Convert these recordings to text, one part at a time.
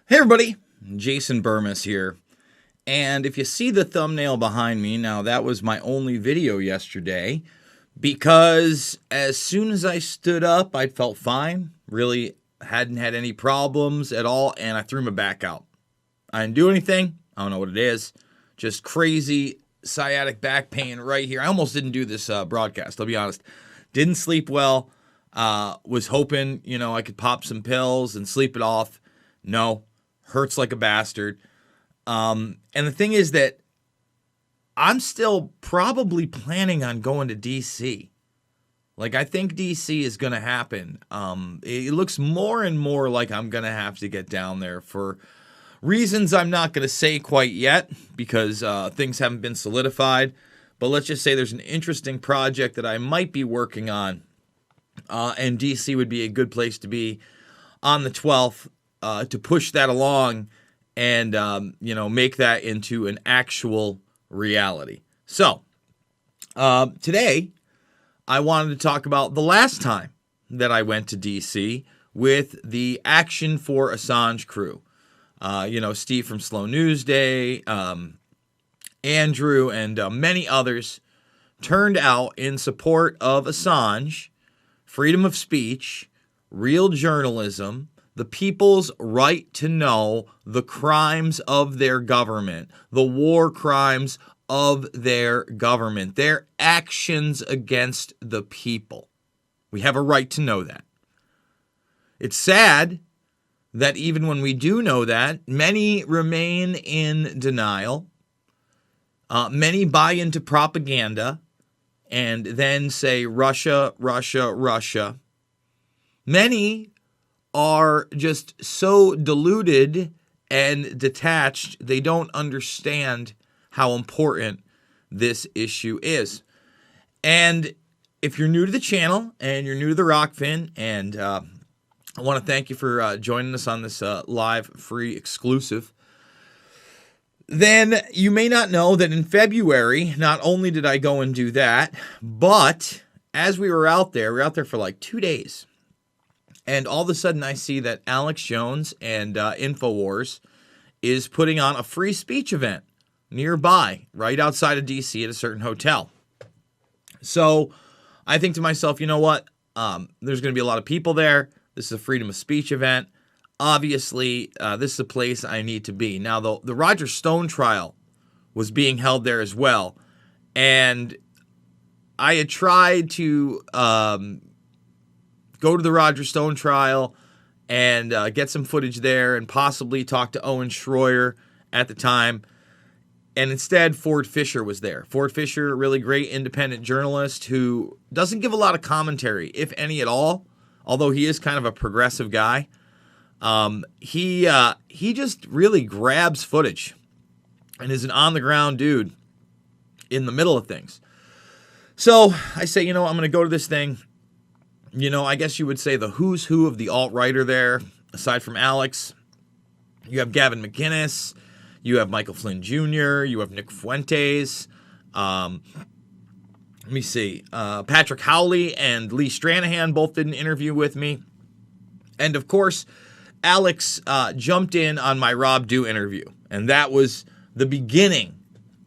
Hey everybody, Jason Burmis here. And if you see the thumbnail behind me, now that was my only video yesterday because as soon as I stood up, I felt fine, really hadn't had any problems at all, and I threw my back out. I didn't do anything, I don't know what it is, just crazy sciatic back pain right here. I almost didn't do this broadcast, I'll be honest. Didn't sleep well, was hoping, I could pop some pills and sleep it off. No. Hurts like a bastard. And the thing is that I'm still probably planning on going to DC. I think DC is going to happen. It looks more and more like I'm going to have to get down there for reasons I'm not going to say quite yet because things haven't been solidified. But let's just say there's an interesting project that I might be working on. And DC would be a good place to be on the 12th. To push that along and, make that into an actual reality. So, today, I wanted to talk about the last time that I went to D.C. with the Action for Assange crew. Steve from Slow News Day, Andrew, and many others turned out in support of Assange, freedom of speech, real journalism, the people's right to know the crimes of their government, the war crimes of their government, their actions against the people. We have a right to know that. It's sad that even when we do know that, many remain in denial. Many buy into propaganda and then say Russia, Russia, Russia. Many are just so deluded and detached, they don't understand how important this issue is. And if you're new to the channel and you're new to the Rockfin, and I want to thank you for joining us on this live free exclusive, then you may not know that in February, not only did I go and do that, but as we were out there for like 2 days. And all of a sudden, I see that Alex Jones and InfoWars is putting on a free speech event nearby, right outside of D.C. at a certain hotel. So I think to myself, you know what? There's going to be a lot of people there. This is a freedom of speech event. Obviously, this is a place I need to be. Now, the Roger Stone trial was being held there as well. And I had tried to go to the Roger Stone trial and get some footage there and possibly talk to Owen Schroyer at the time. And instead, Ford Fisher was there. Ford Fisher, a really great independent journalist who doesn't give a lot of commentary, if any at all, although he is kind of a progressive guy. He just really grabs footage and is an on-the-ground dude in the middle of things. So I say, I'm going to go to this thing. I guess you would say the who's who of the alt-right are there, aside from Alex. You have Gavin McInnes, you have Michael Flynn Jr., you have Nick Fuentes, let me see, Patrick Howley and Lee Stranahan both did an interview with me. And of course, Alex jumped in on my Rob Dew interview, and that was the beginning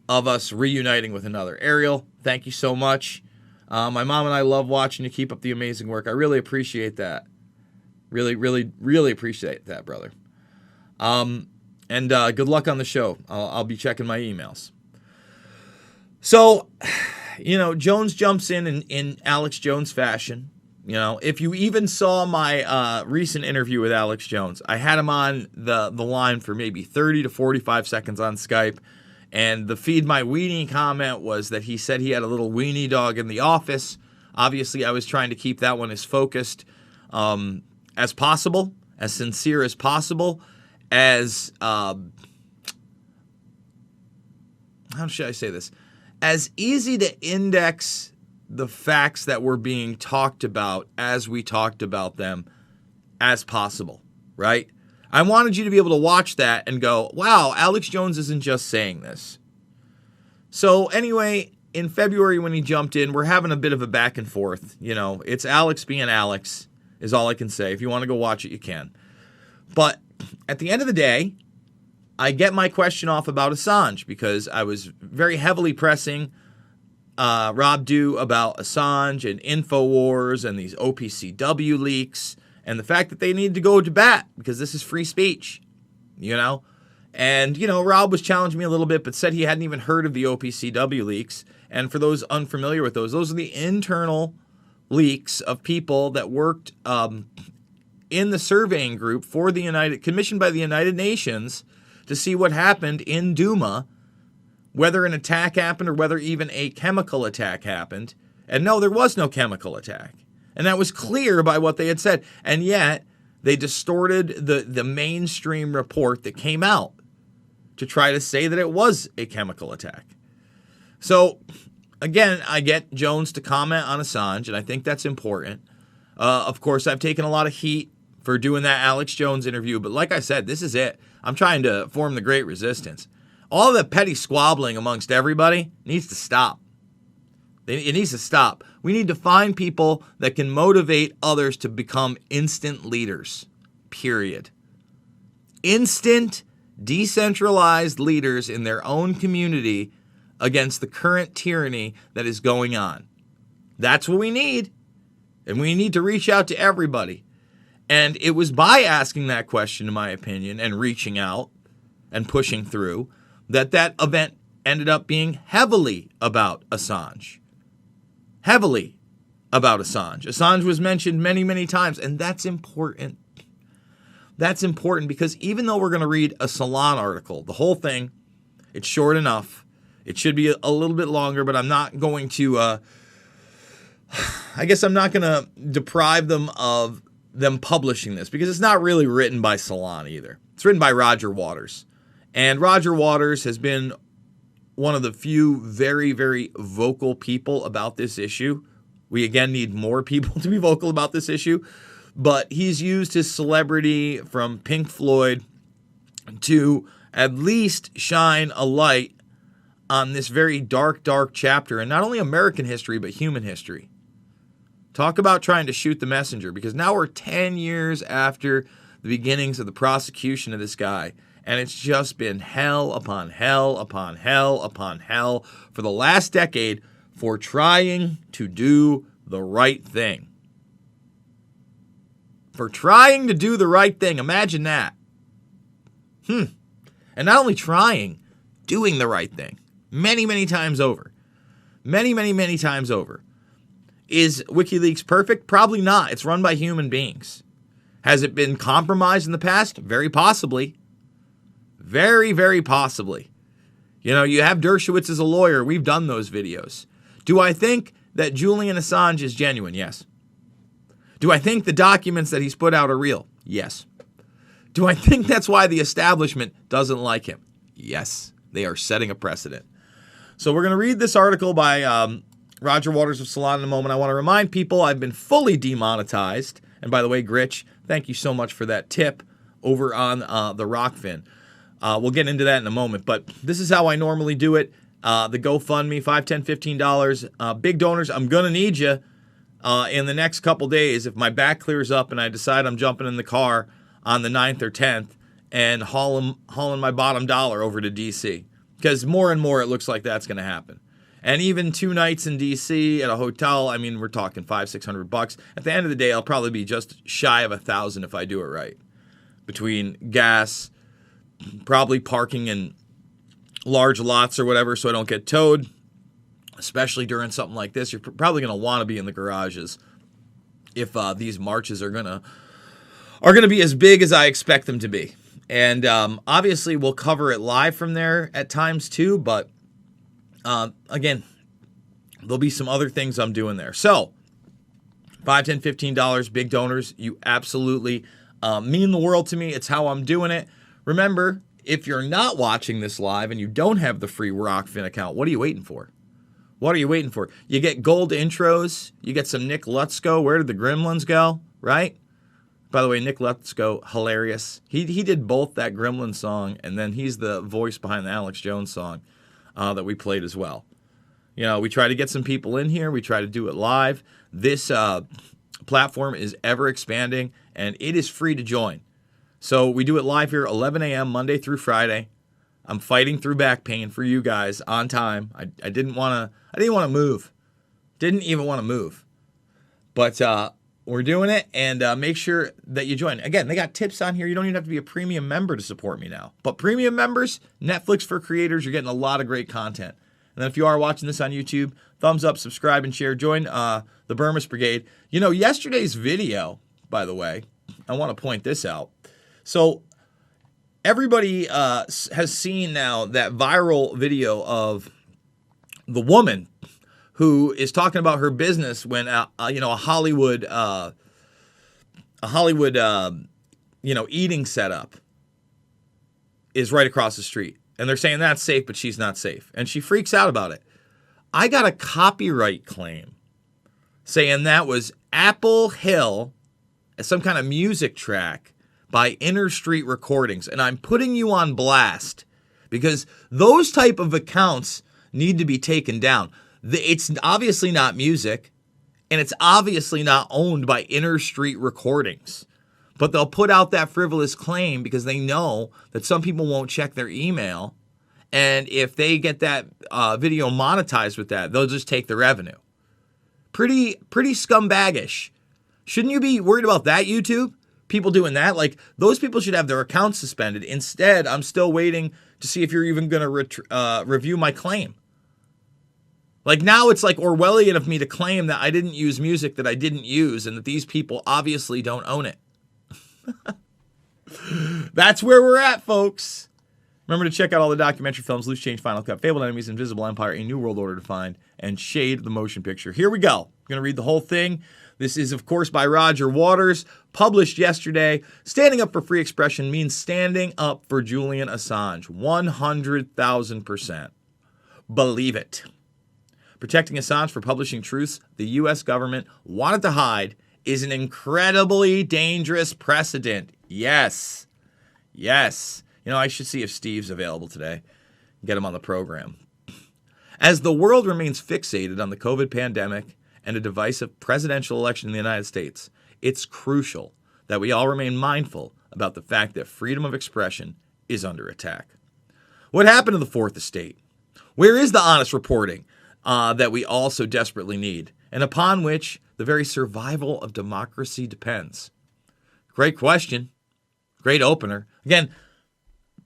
of us reuniting with another. Ariel, thank you so much. My mom and I love watching you keep up the amazing work. I really appreciate that. Really, really, really appreciate that, brother. And good luck on the show. I'll be checking my emails. So, Jones jumps in Alex Jones fashion. If you even saw my recent interview with Alex Jones, I had him on the line for maybe 30 to 45 seconds on Skype. And the feed my weenie comment was that he said he had a little weenie dog in the office. Obviously, I was trying to keep that one as focused as possible, as sincere as possible, as, how should I say this? As easy to index the facts that were being talked about as we talked about them as possible, right? I wanted you to be able to watch that and go, wow, Alex Jones isn't just saying this. So anyway, in February when he jumped in, we're having a bit of a back and forth. It's Alex being Alex is all I can say. If you want to go watch it, you can. But at the end of the day, I get my question off about Assange because I was very heavily pressing Rob Dew about Assange and InfoWars and these OPCW leaks and the fact that they need to go to bat because this is free speech, you know? And, you know, Rob was challenging me a little bit, but said he hadn't even heard of the OPCW leaks. And for those unfamiliar with those are the internal leaks of people that worked in the surveying group for the commissioned by the United Nations to see what happened in Duma, whether an attack happened or whether even a chemical attack happened. And no, there was no chemical attack. And that was clear by what they had said. And yet, they distorted the mainstream report that came out to try to say that it was a chemical attack. So, again, I get Jones to comment on Assange, and I think that's important. Of course, I've taken a lot of heat for doing that Alex Jones interview, but like I said, this is it. I'm trying to form the great resistance. All the petty squabbling amongst everybody needs to stop. It needs to stop. We need to find people that can motivate others to become instant leaders, period. Instant, decentralized leaders in their own community against the current tyranny that is going on. That's what we need. And we need to reach out to everybody. And it was by asking that question, in my opinion, and reaching out and pushing through, that event ended up being heavily about Assange. Heavily about Assange. Assange was mentioned many, many times, and that's important. That's important because even though we're going to read a Salon article, the whole thing, it's short enough. It should be a little bit longer, but I'm not going to, I guess I'm not going to deprive them of them publishing this because it's not really written by Salon either. It's written by Roger Waters. And Roger Waters has been one of the few very, very vocal people about this issue. We, again, need more people to be vocal about this issue. But he's used his celebrity from Pink Floyd to at least shine a light on this very dark, dark chapter in not only American history, but human history. Talk about trying to shoot the messenger, because now we're 10 years after the beginnings of the prosecution of this guy. And it's just been hell upon hell upon hell upon hell for the last decade for trying to do the right thing. For trying to do the right thing. Imagine that. And not only trying, doing the right thing. Many, many times over. Many, many, many times over. Is WikiLeaks perfect? Probably not. It's run by human beings. Has it been compromised in the past? Very possibly. Very, very possibly. You know, you have Dershowitz as a lawyer. We've done those videos. Do I think that Julian Assange is genuine? Yes. Do I think the documents that he's put out are real? Yes. Do I think that's why the establishment doesn't like him? Yes. They are setting a precedent. So we're going to read this article by Roger Waters of Salon in a moment. I want to remind people I've been fully demonetized. And by the way, Gritch, thank you so much for that tip over on the Rockfin. We'll get into that in a moment, but this is how I normally do it. The GoFundMe, $5, $10, $15. Big donors, I'm going to need you in the next couple days if my back clears up and I decide I'm jumping in the car on the 9th or 10th and hauling my bottom dollar over to D.C. Because more and more it looks like that's going to happen. And even 2 nights in D.C. at a hotel, I mean, we're talking $500, $600. At the end of the day, I'll probably be just shy of $1,000 if I do it right. Between gas, probably parking in large lots or whatever so I don't get towed, especially during something like this. You're probably going to want to be in the garages if these marches are going to be as big as I expect them to be. And obviously we'll cover it live from there at times too, but again, there'll be some other things I'm doing there. So $5, $10, $15, big donors, you absolutely mean the world to me. It's how I'm doing it. Remember, if you're not watching this live and you don't have the free Rockfin account, what are you waiting for? What are you waiting for? You get gold intros. You get some Nick Lutzko. Where did the Gremlins go? Right? By the way, Nick Lutzko, hilarious. He did both that Gremlin song, and then he's the voice behind the Alex Jones song that we played as well. You know, we try to get some people in here. We try to do it live. This platform is ever expanding, and it is free to join. So we do it live here, 11 a.m. Monday through Friday. I'm fighting through back pain for you guys on time. I didn't want to move. Didn't even want to move. But we're doing it, and make sure that you join. Again, they got tips on here. You don't even have to be a premium member to support me now. But premium members, Netflix for creators, you're getting a lot of great content. And then if you are watching this on YouTube, thumbs up, subscribe, and share. Join the Burmist Brigade. You know, yesterday's video, by the way, I want to point this out. So everybody has seen now that viral video of the woman who is talking about her business when a Hollywood eating setup is right across the street, and they're saying that's safe, but she's not safe, and she freaks out about it. I got a copyright claim saying that was Apple Hill, some kind of music track by Inner Street Recordings, and I'm putting you on blast because those type of accounts need to be taken down. It's obviously not music, and it's obviously not owned by Inner Street Recordings. But they'll put out that frivolous claim because they know that some people won't check their email, and if they get that video monetized with that, they'll just take the revenue. Pretty scumbaggish. Shouldn't you be worried about that, YouTube? People doing that? Like, those people should have their accounts suspended. Instead, I'm still waiting to see if you're even going to review my claim. Like, now it's like Orwellian of me to claim that I didn't use music that I didn't use and that these people obviously don't own it. That's where we're at, folks. Remember to check out all the documentary films, Loose Change, Final Cut, Fabled Enemies, Invisible Empire, A New World Order Defined, and Shade the Motion Picture. Here we go. I'm going to read the whole thing. This is, of course, by Roger Waters, published yesterday. Standing up for free expression means standing up for Julian Assange. 100,000%. Believe it. Protecting Assange for publishing truths the U.S. government wanted to hide is an incredibly dangerous precedent. Yes. Yes. You know, I should see if Steve's available today. Get him on the program. As the world remains fixated on the COVID pandemic and a divisive presidential election in the United States, it's crucial that we all remain mindful about the fact that freedom of expression is under attack. What happened to the Fourth Estate? Where is the honest reporting that we all so desperately need, and upon which the very survival of democracy depends? Great question. Great opener. Again,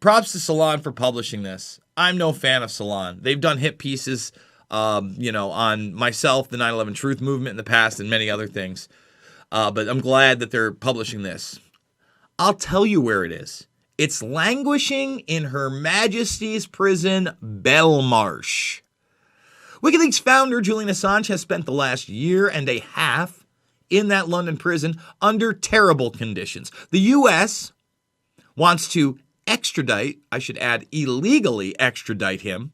props to Salon for publishing this. I'm no fan of Salon. They've done hit pieces, on myself, the 9/11 Truth Movement in the past, and many other things. But I'm glad that they're publishing this. I'll tell you where it is. It's languishing in Her Majesty's prison, Belmarsh. WikiLeaks founder Julian Assange has spent the last year and a half in that London prison under terrible conditions. The U.S. wants to extradite, I should add illegally extradite him,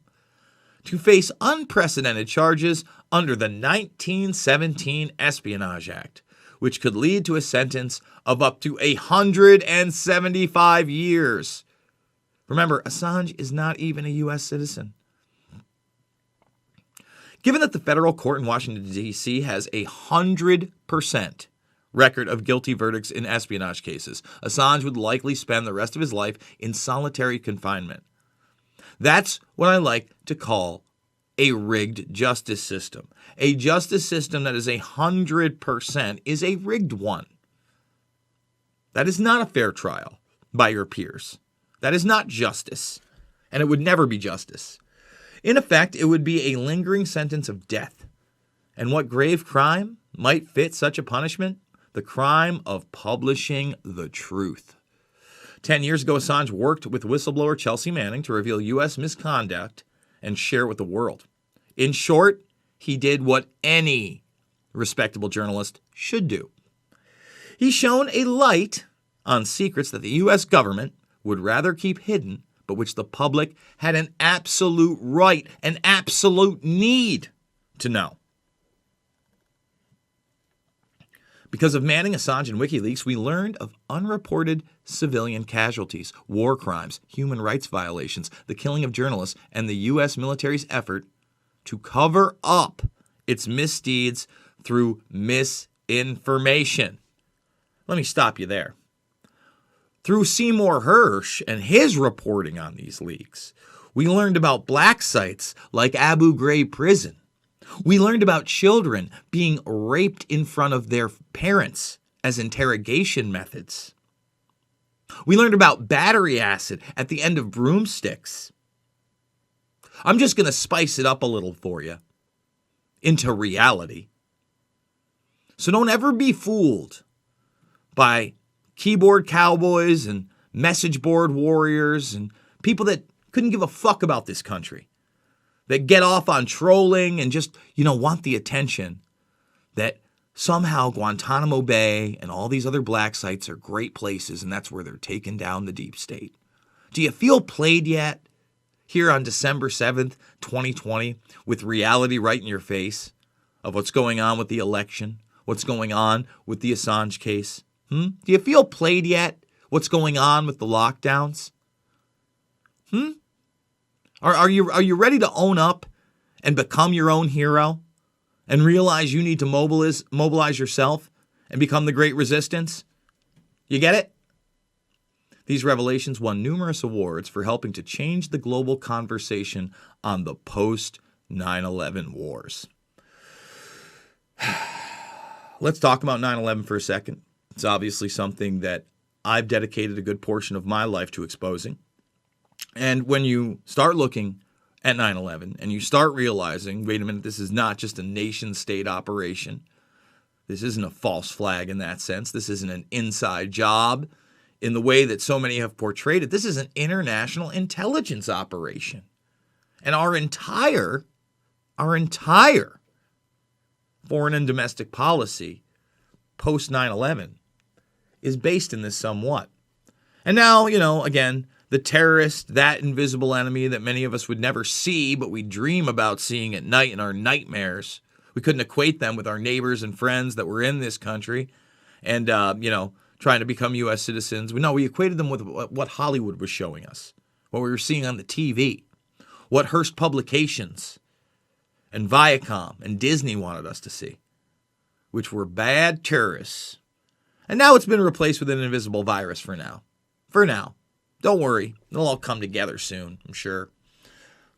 to face unprecedented charges under the 1917 Espionage Act, which could lead to a sentence of up to 175 years. Remember, Assange is not even a U.S. citizen. Given that the federal court in Washington, D.C. has 100% record of guilty verdicts in espionage cases, Assange would likely spend the rest of his life in solitary confinement. That's what I like to call a rigged justice system. A justice system that is 100% is a rigged one. That is not a fair trial by your peers. That is not justice, and it would never be justice. In effect, it would be a lingering sentence of death. And what grave crime might fit such a punishment? The crime of publishing the truth. 10 years ago, Assange worked with whistleblower Chelsea Manning to reveal U.S. misconduct and share it with the world. In short, he did what any respectable journalist should do. He shone a light on secrets that the U.S. government would rather keep hidden, but which the public had an absolute right, an absolute need to know. Because of Manning, Assange, and WikiLeaks, we learned of unreported civilian casualties, war crimes, human rights violations, the killing of journalists, and the U.S. military's effort to cover up its misdeeds through misinformation. Let me stop you there. Through Seymour Hersh and his reporting on these leaks, we learned about black sites like Abu Ghraib prison. We learned about children being raped in front of their parents as interrogation methods. We learned about battery acid at the end of broomsticks. I'm just going to spice it up a little for you into reality. So don't ever be fooled by keyboard cowboys and message board warriors and people that couldn't give a fuck about this country, that get off on trolling and just, want the attention, that somehow Guantanamo Bay and all these other black sites are great places and that's where they're taking down the deep state. Do you feel played yet here on December 7th, 2020, with reality right in your face of what's going on with the election, what's going on with the Assange case? Do you feel played yet? What's going on with the lockdowns? Are you ready to own up and become your own hero and realize you need to mobilize yourself and become the great resistance? You get it? These revelations won numerous awards for helping to change the global conversation on the post-9/11 wars. Let's talk about 9/11 for a second. It's obviously something that I've dedicated a good portion of my life to exposing. And when you start looking at 9/11 and you start realizing, wait a minute, this is not just a nation-state operation. This isn't a false flag in that sense. This isn't an inside job in the way that so many have portrayed it. This is an international intelligence operation. And our entire foreign and domestic policy post 9/11 is based in this somewhat. And now, again, the terrorist, that invisible enemy that many of us would never see, but we dream about seeing at night in our nightmares. We couldn't equate them with our neighbors and friends that were in this country and, trying to become U.S. citizens. No, we equated them with what Hollywood was showing us, what we were seeing on the TV, what Hearst Publications and Viacom and Disney wanted us to see, which were bad terrorists. And now it's been replaced with an invisible virus for now. For now. Don't worry. It'll all come together soon, I'm sure.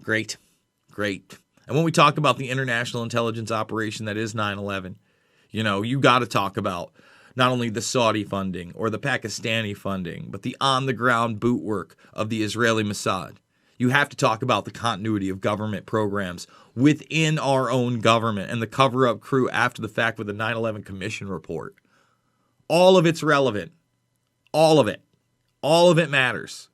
Great. And when we talk about the international intelligence operation that is 9/11, you got to talk about not only the Saudi funding or the Pakistani funding, but the on-the-ground boot work of the Israeli Mossad. You have to talk about the continuity of government programs within our own government and the cover-up crew after the fact with the 9/11 Commission report. All of it's relevant. All of it. All of it matters.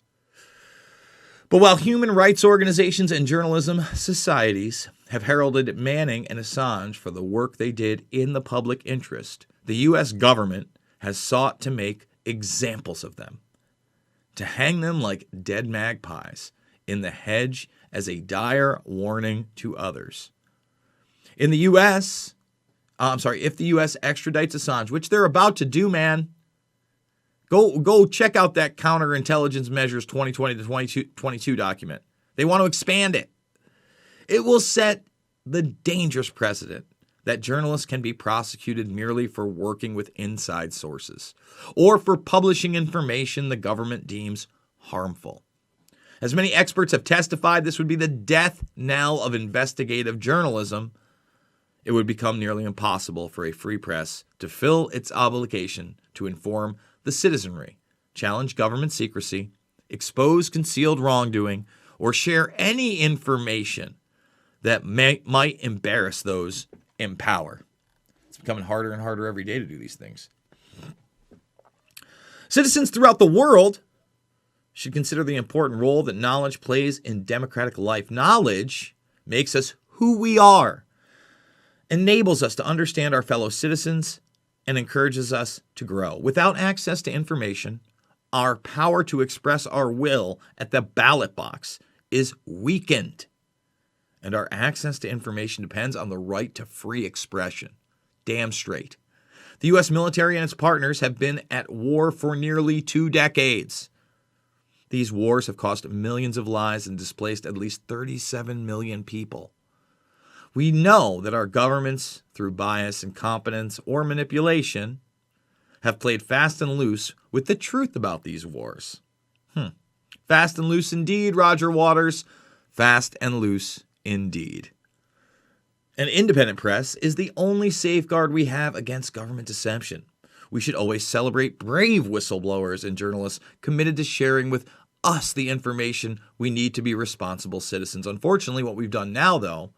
But while human rights organizations and journalism societies have heralded Manning and Assange for the work they did in the public interest, the U.S. government has sought to make examples of them, to hang them like dead magpies in the hedge as a dire warning to others. If the U.S. extradites Assange, which they're about to do, man, go check out that Counterintelligence Measures 2020 to 2022 document. They want to expand it. It will set the dangerous precedent that journalists can be prosecuted merely for working with inside sources or for publishing information the government deems harmful. As many experts have testified, this would be the death knell of investigative journalism. It would become nearly impossible for a free press to fill its obligation to inform the citizenry, challenge government secrecy, expose concealed wrongdoing, or share any information that might embarrass those in power. It's becoming harder and harder every day to do these things. Citizens throughout the world should consider the important role that knowledge plays in democratic life. Knowledge makes us who we are, enables us to understand our fellow citizens, and encourages us to grow. Without access to information, our power to express our will at the ballot box is weakened. And our access to information depends on the right to free expression. Damn straight. The U.S. military and its partners have been at war for nearly 2 decades. These wars have cost millions of lives and displaced at least 37 million people. We know that our governments, through bias, incompetence, or manipulation, have played fast and loose with the truth about these wars. Fast and loose indeed, Roger Waters. Fast and loose indeed. An independent press is the only safeguard we have against government deception. We should always celebrate brave whistleblowers and journalists committed to sharing with us the information we need to be responsible citizens. Unfortunately, what we've done now, though,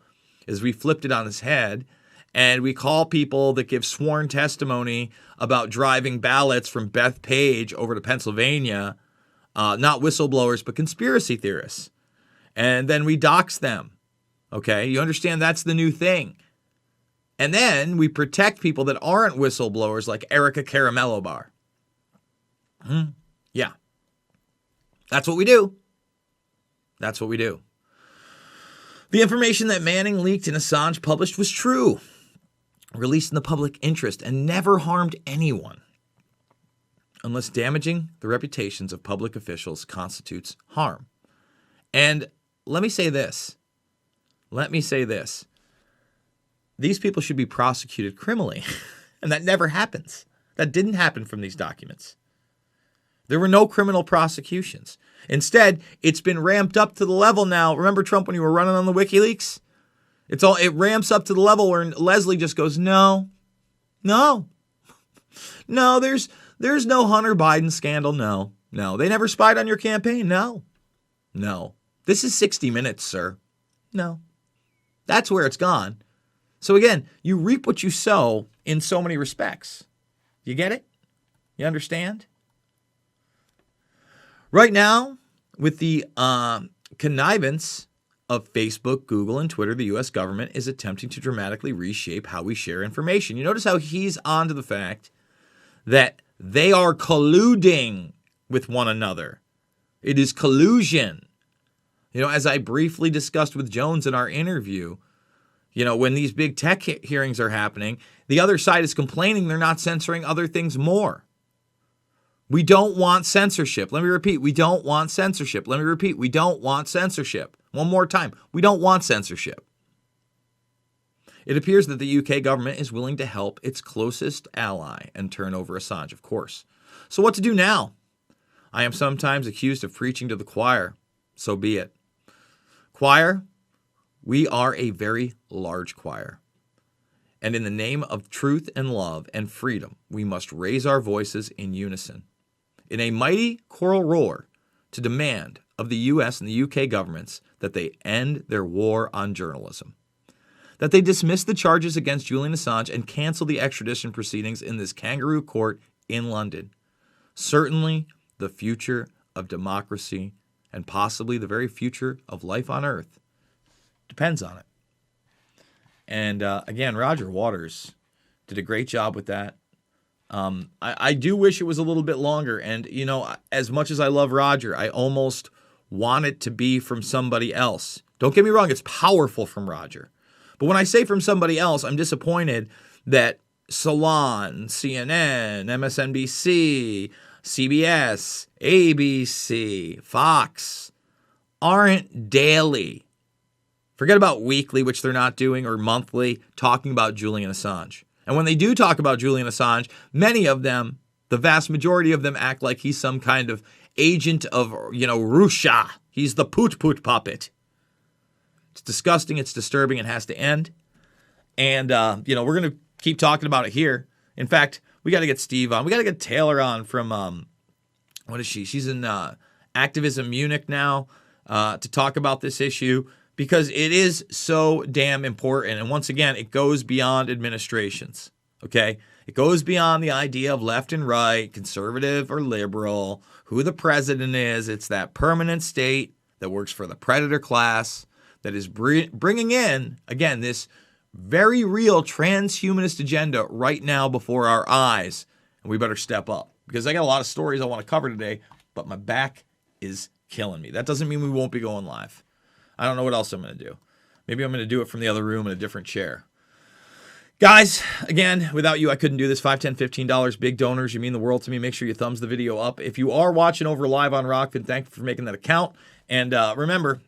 is we flipped it on its head and we call people that give sworn testimony about driving ballots from Bethpage over to Pennsylvania, not whistleblowers, but conspiracy theorists. And then we dox them. Okay, you understand that's the new thing. And then we protect people that aren't whistleblowers like Erica Caramello Bar. Yeah. That's what we do. That's what we do. The information that Manning leaked and Assange published was true, released in the public interest, and never harmed anyone, unless damaging the reputations of public officials constitutes harm. And let me say this. These people should be prosecuted criminally, and that never happens. That didn't happen from these documents. There were no criminal prosecutions. Instead, it's been ramped up to the level now. Remember Trump when you were running on the WikiLeaks? It ramps up to the level where Leslie just goes, no, there's no Hunter Biden scandal. No, they never spied on your campaign. No. This is 60 Minutes, sir. No. That's where it's gone. So again, you reap what you sow in so many respects. You get it? You understand? Right now, with the connivance of Facebook, Google, and Twitter, the U.S. government is attempting to dramatically reshape how we share information. You notice how he's on to the fact that they are colluding with one another. It is collusion. As I briefly discussed with Jones in our interview, when these big tech hearings are happening, the other side is complaining they're not censoring other things more. We don't want censorship. Let me repeat, we don't want censorship. Let me repeat, we don't want censorship. One more time, we don't want censorship. It appears that the UK government is willing to help its closest ally and turn over Assange, of course. So what to do now? I am sometimes accused of preaching to the choir. So be it. Choir, we are a very large choir. And in the name of truth and love and freedom, we must raise our voices in unison, in a mighty choral roar, to demand of the U.S. and the U.K. governments that they end their war on journalism, that they dismiss the charges against Julian Assange and cancel the extradition proceedings in this kangaroo court in London. Certainly, the future of democracy and possibly the very future of life on Earth depends on it. And again, Roger Waters did a great job with that. I do wish it was a little bit longer. And, as much as I love Roger, I almost want it to be from somebody else. Don't get me wrong, it's powerful from Roger. But when I say from somebody else, I'm disappointed that Salon, CNN, MSNBC, CBS, ABC, Fox aren't daily. Forget about weekly, which they're not doing, or monthly, talking about Julian Assange. And when they do talk about Julian Assange, many of them, the vast majority of them, act like he's some kind of agent of, Russia. He's the poot-poot puppet. It's disgusting, it's disturbing, it has to end. And, we're going to keep talking about it here. In fact, we got to get Steve on. We got to get Taylor on from, what is she? She's in Activism Munich now to talk about this issue, because it is so damn important. And once again, it goes beyond administrations, okay? It goes beyond the idea of left and right, conservative or liberal, who the president is. It's that permanent state that works for the predator class that is bringing in, again, this very real transhumanist agenda right now before our eyes. And we better step up, because I got a lot of stories I want to cover today, but my back is killing me. That doesn't mean we won't be going live. I don't know what else I'm going to do. Maybe I'm going to do it from the other room in a different chair. Guys, again, without you, I couldn't do this. $5, $10, $15, big donors. You mean the world to me. Make sure you thumbs the video up. If you are watching over live on Rockfin, thank you for making that account. And remember,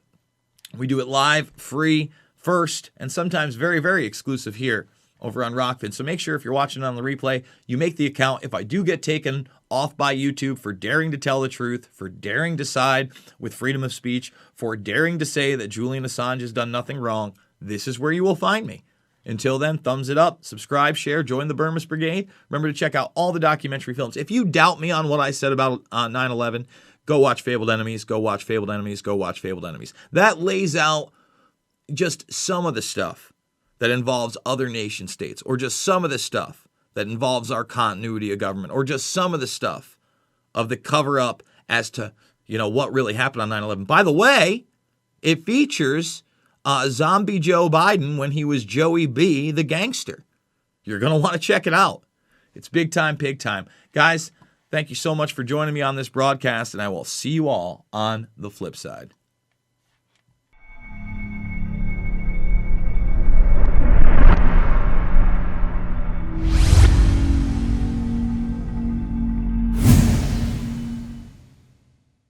we do it live, free, first, and sometimes very, very exclusive here over on Rockfin. So make sure if you're watching on the replay, you make the account. If I do get taken off by YouTube for daring to tell the truth, for daring to side with freedom of speech, for daring to say that Julian Assange has done nothing wrong, this is where you will find me. Until then, thumbs it up, subscribe, share, join the Burmese Brigade. Remember to check out all the documentary films. If you doubt me on what I said about 9/11, go watch Fabled Enemies, go watch Fabled Enemies, go watch Fabled Enemies. That lays out just some of the stuff that involves other nation states, or just some of the stuff that involves our continuity of government, or just some of the stuff of the cover-up as to, what really happened on 9/11. By the way, it features zombie Joe Biden when he was Joey B, the gangster. You're going to want to check it out. It's big time, pig time. Guys, thank you so much for joining me on this broadcast, and I will see you all on the flip side.